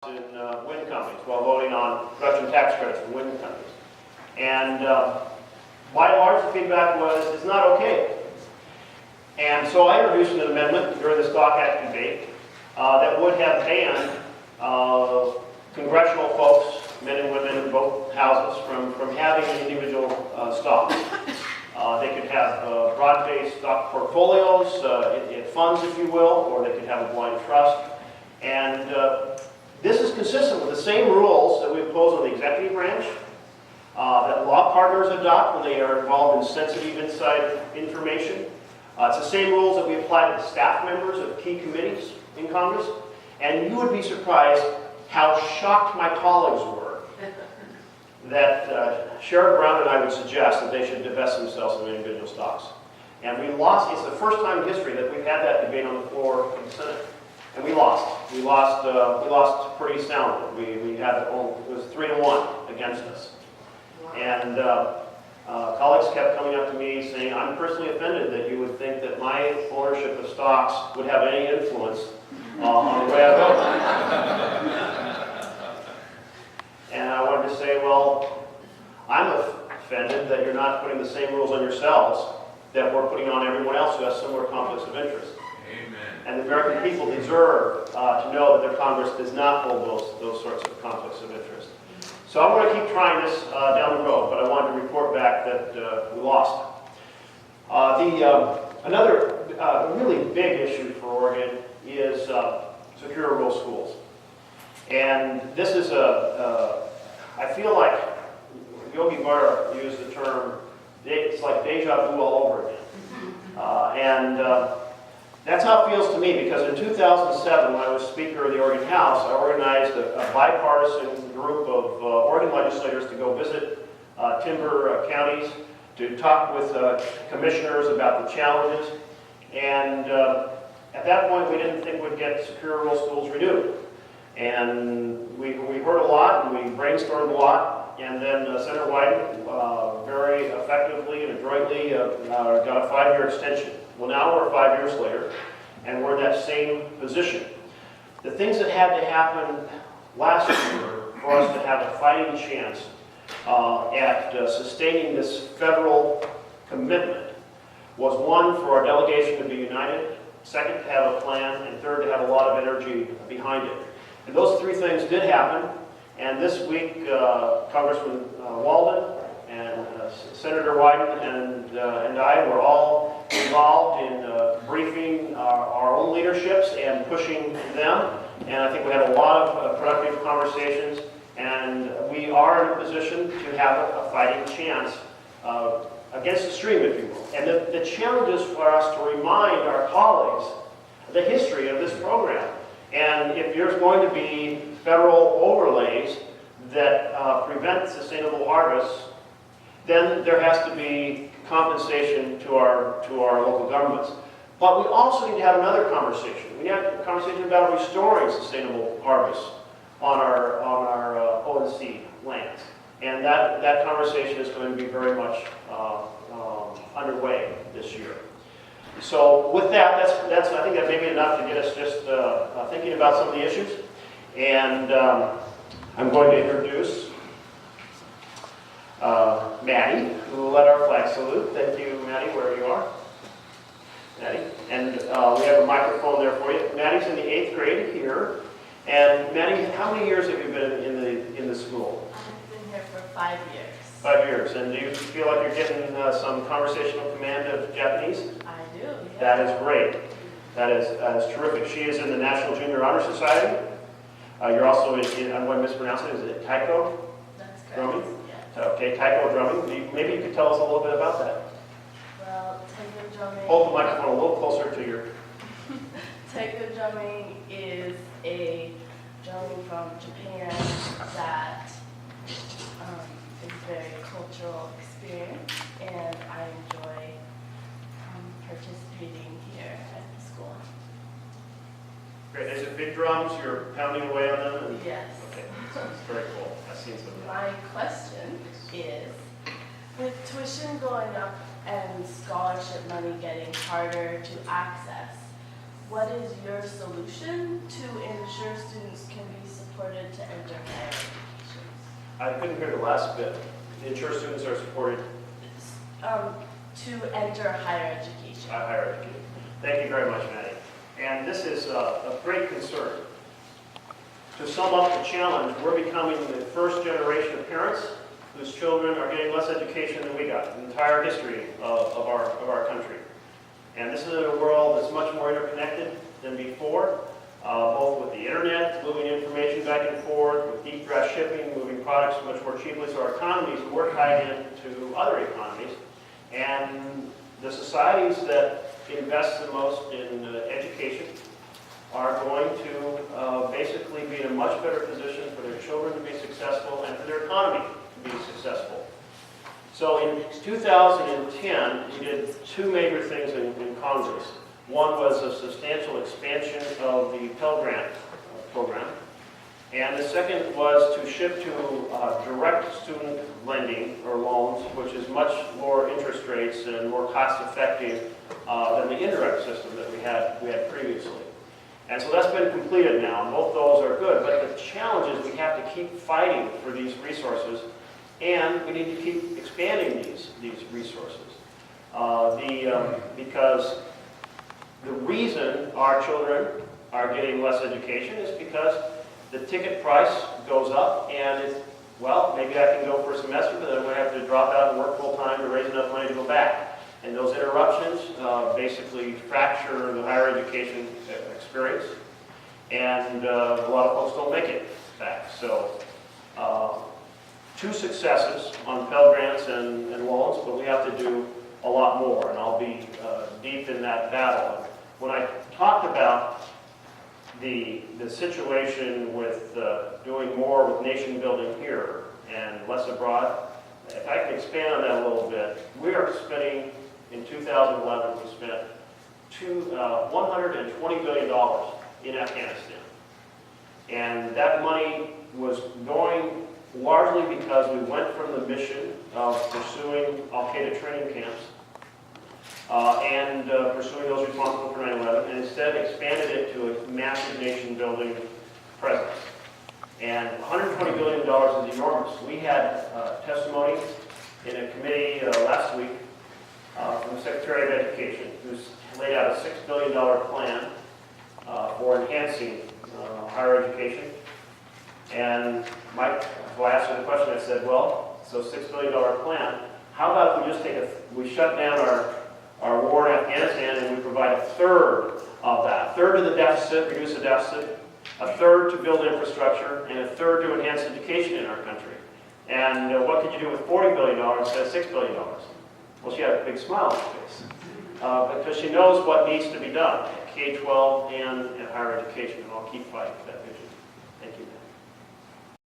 in wind companies while voting on production tax credits for wind companies. And by and large, the feedback was, it's not okay. And so I introduced an amendment during the Stock Act debate that would have banned congressional folks, men and women in both houses, from having individual stocks. They could have broad-based stock portfolios, funds, if you will, or they could have a blind trust. And this is consistent with the same rules that we impose on the executive branch, that law partners adopt when they are involved in sensitive inside information. It's the same rules that we apply to the staff members of key committees in Congress. And you would be surprised how shocked my colleagues were that Sheridan Brown and I would suggest that they should divest themselves of individual stocks. And we lost. It's the first time in history that we've had that debate on the floor of the Senate. And we lost. We lost pretty soundly. We had it was 3-1 against us. And colleagues kept coming up to me saying, "I'm personally offended that you would think that my ownership of stocks would have any influence on the way I vote." And I wanted to say, well, I'm offended that you're not putting the same rules on yourselves that we're putting on everyone else who has similar conflicts of interest. And the American people deserve to know that their Congress does not hold those sorts of conflicts of interest. So I'm going to keep trying this down the road, but I wanted to report back that we lost. Another really big issue for Oregon is secure rural schools. And this is I feel like Yogi Berra used the term, it's like deja vu all over again. That's how it feels to me, because in 2007, when I was Speaker of the Oregon House, I organized a bipartisan group of Oregon legislators to go visit timber counties, to talk with commissioners about the challenges. And at that point, we didn't think we'd get secure rural schools renewed. And we heard a lot, and we brainstormed a lot. And then Senator Wyden very effectively and adroitly got a 5-year extension. Well, now we're 5 years later, and we're in that same position. The things that had to happen last year for us to have a fighting chance at sustaining this federal commitment was, one, for our delegation to be united, second, to have a plan, and third, to have a lot of energy behind it. And those three things did happen, and this week, Congressman Walden and Senator Wyden and I were all involved in briefing our own leaderships and pushing them. And I think we had a lot of productive conversations. And we are in a position to have a fighting chance against the stream, if you will. And the challenge is for us to remind our colleagues the history of this program. And if there's going to be federal overlays that prevent sustainable harvests, then there has to be compensation to our local governments. But we also need to have another conversation. We need to have a conversation about restoring sustainable harvests on our ONC lands. And that conversation is going to be very much underway this year. So with that, that's I think that may be enough to get us just thinking about some of the issues. And I'm going to introduce Maddie, who led our flag salute. Thank you, Maddie, wherever you are. Maddie. And we have a microphone there for you. Maddie's in the 8th grade here. And Maddie, how many years have you been in the school? I've been here for 5 years. 5 years. And do you feel like you're getting some conversational command of Japanese? I do, yeah. That is great. That is terrific. She is in the National Junior Honor Society. You're also in, I'm going to mispronounce it, is it taiko? That's correct. Drumming? Yeah. Okay, taiko drumming. Maybe you could tell us a little bit about that. Well, taiko drumming... Hold the microphone a little closer to your... Taiko drumming is a drumming from Japan that is a very cultural experience, and I enjoy participating here at the school. Great. Is it big drums? You're pounding away on them? And... Yes. Okay, so it's very cool. I've seen some of that. My question is, with tuition going up and scholarship money getting harder to access, what is your solution to ensure students can be supported I couldn't hear the last bit. The ensure students are supported To enter higher education. higher education. Thank you very much, Maddie. And this is a great concern. To sum up the challenge, we're becoming the first generation of parents whose children are getting less education than we got in the entire history of our country. And this is in a world that's much more interconnected than before, both with the internet, moving information back and forth, with deep dress shipping, moving products much more cheaply, so our economies are more tied into other economies. And the societies that invest the most in education are going to basically be in a much better position for their children to be successful and for their economy to be successful. So in 2010, we did two major things in Congress. One was a substantial expansion of the Pell Grant program, and the second was to shift to direct student lending or loans, which is much lower interest rates and more cost-effective than the indirect system that we had previously. And so that's been completed now, and both those are good, but the challenge is we have to keep fighting for these resources, and we need to keep expanding these resources. Because the reason our children are getting less education is because the ticket price goes up, and it's, well, maybe I can go for a semester, but then I'm going to have to drop out and work full-time to raise enough money to go back. And those interruptions basically fracture the higher education experience, and a lot of folks don't make it back. So, two successes on Pell Grants and loans, but we have to do a lot more, and I'll be deep in that battle. When I talked about the situation with doing more with nation building here and less abroad, if I can expand on that a little bit, we are spending, in 2011, we spent $120 billion in Afghanistan. And that money was going largely because we went from the mission of pursuing Al-Qaeda training camps and pursuing those responsible for 9/11, and instead expanded it to a massive nation-building presence. And $120 billion is enormous. We had testimony in a committee last week from the Secretary of Education, who's laid out a $6 billion plan for enhancing higher education. And Mike, so I asked her the question, I said, well, so $6 billion plan, how about if we just we shut down our war in Afghanistan and we provide a third of that, a third to the deficit, reduce the deficit, a third to build infrastructure, and a third to enhance education in our country. And what could you do with $40 billion instead of $6 billion? Well, she had a big smile on her face because she knows what needs to be done at K-12 and at higher education, and I'll keep fighting for that vision. Thank you.